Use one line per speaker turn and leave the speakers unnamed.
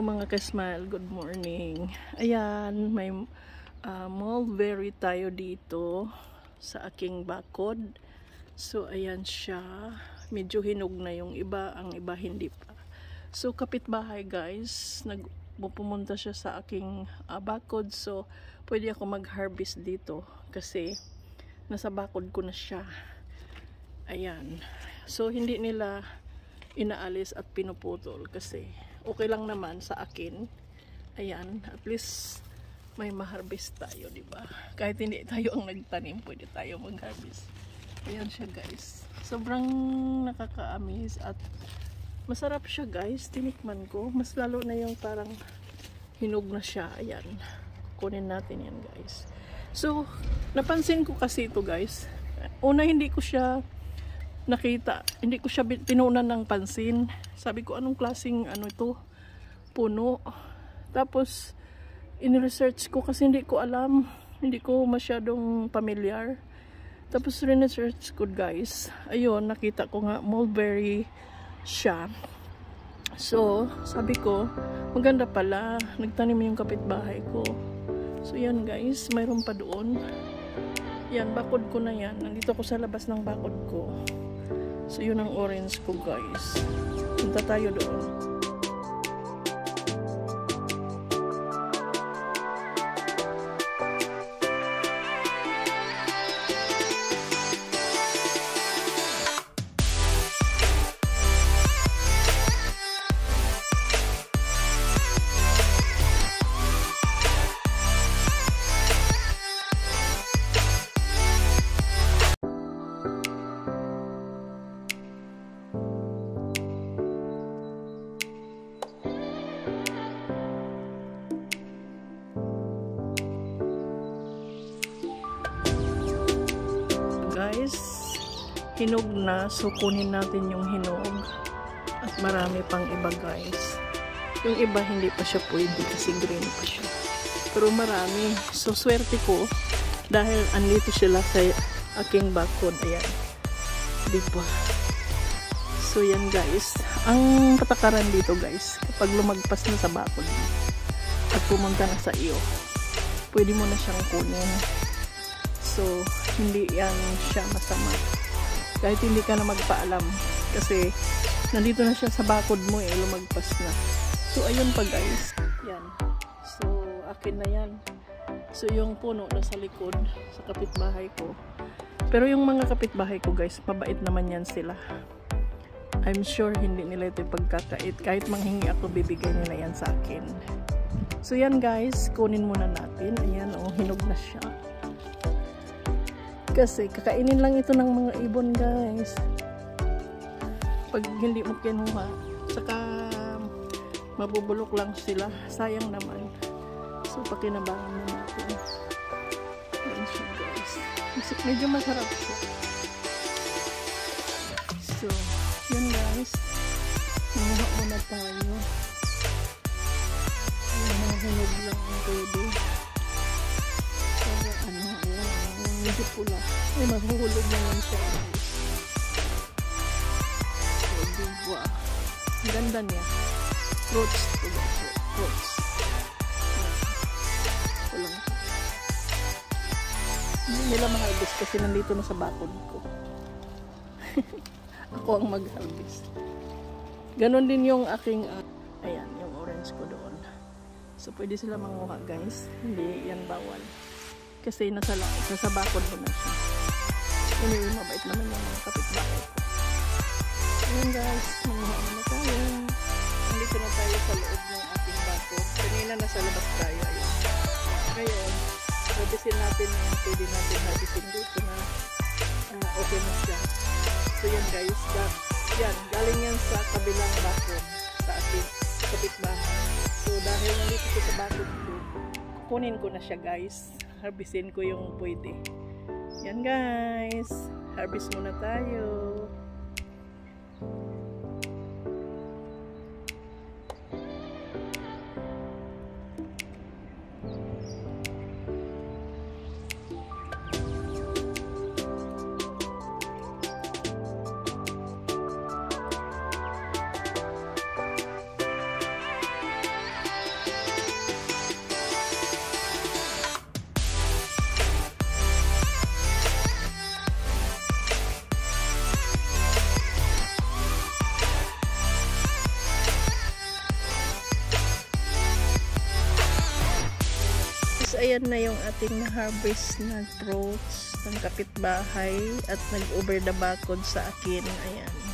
mga ka-smile, good morning. Ayan, may mulberry tayo dito sa aking bakod. So ayan siya, medyo hinog na yung iba, ang iba hindi pa. So kapitbahay guys, pumunta siya sa aking bakod, so pwede ako mag-harvest dito kasi nasa bakod ko na siya. Ayan, so hindi nila inaalis at pinuputol kasi okay lang naman sa akin. Ayan, at least may ma-harvest tayo, di ba? Kahit hindi tayo ang nagtanim, pwede tayo mag-harvest. Ayan siya guys, sobrang nakaka-amaze at masarap siya guys. Tinikman ko, mas lalo na yung parang hinog na siya. Ayan, kunin natin yan guys. So napansin ko kasi ito guys, una hindi ko siya nakita, hindi ko siya pinunan ng pansin. Sabi ko, anong klaseng ano ito, puno. Tapos in-research ko kasi hindi ko alam, hindi ko masyadong familiar. Tapos in-research ko guys, ayun, nakita ko nga mulberry siya. So sabi ko, maganda pala, nagtanim yung kapitbahay ko. So yan guys, mayroon pa doon. Yan, bakod ko na yan, nandito ko sa labas ng bakod ko. So yun ang orange ko guys. Punta tayo doon. Guys, hinog na, so kunin natin yung hinog at marami pang iba guys. Yung iba hindi pa siya pwede kasi green pa siya, pero marami. So swerte ko dahil andito sila sa aking bakod. Ayan, diba? So yan guys, ang patakaran dito guys, kapag lumagpas na sa bakod at pumunta na sa iyo, pwede mo na siyang kunin. So hindi yan siya masama kahit hindi ka na magpaalam kasi nandito na siya sa bakod mo eh, lumagpas na. So ayun pa guys, yan. So akin na yan. So yung puno na sa likod sa kapitbahay ko, pero yung mga kapitbahay ko guys, mabait naman yan sila. I'm sure hindi nila ito pagkakait, kahit manghingi ako bibigay nila yan sa akin. So yan guys, kunin muna natin. Ayan, oh, hinog na siya kasi kakainin lang ito ng mga ibon guys pag hindi mo kinuha, saka mabubulok lang sila, sayang naman. So pakinabangan na natin. Yan siya guys, medyo masarap siya. So yan guys, hinuha muna tayo. Hinog lang ang pwede para ano, medyo pula. Ay, mahuhulog naman siya. So, diba? Ang ganda niya. Fruits. Fruits. Walang. Hindi nila ma-harvest kasi nandito na sa bakod ko. Ako ang mag-harvest. Ganon din yung aking, ayan, yung orange ko doon. So, pwede sila manguha guys. Hindi yan bawal. Kasi nasa bakod mo na siya. Anyway, mabait naman yung mga kapitbahay ko. Ayan guys, manguha na tayo. Nandito na tayo sa loob ng ating bakod. Kanina nasa labas tayo. Ayan. Ngayon, harvestin natin yung pwede natin harvestin dito na okay na siya. So yan guys, yan, galing yan sa kabilang bakod sa ating kapitbahay. So dahil nandito ko sa bakod ko, kunin ko na siya guys. Harvestin ko yung pwede. Yan guys, harvest muna tayo. ayan na yung ating na-harvest na fruits ng kapitbahay at nag-over the bakod sa akin. Ayan.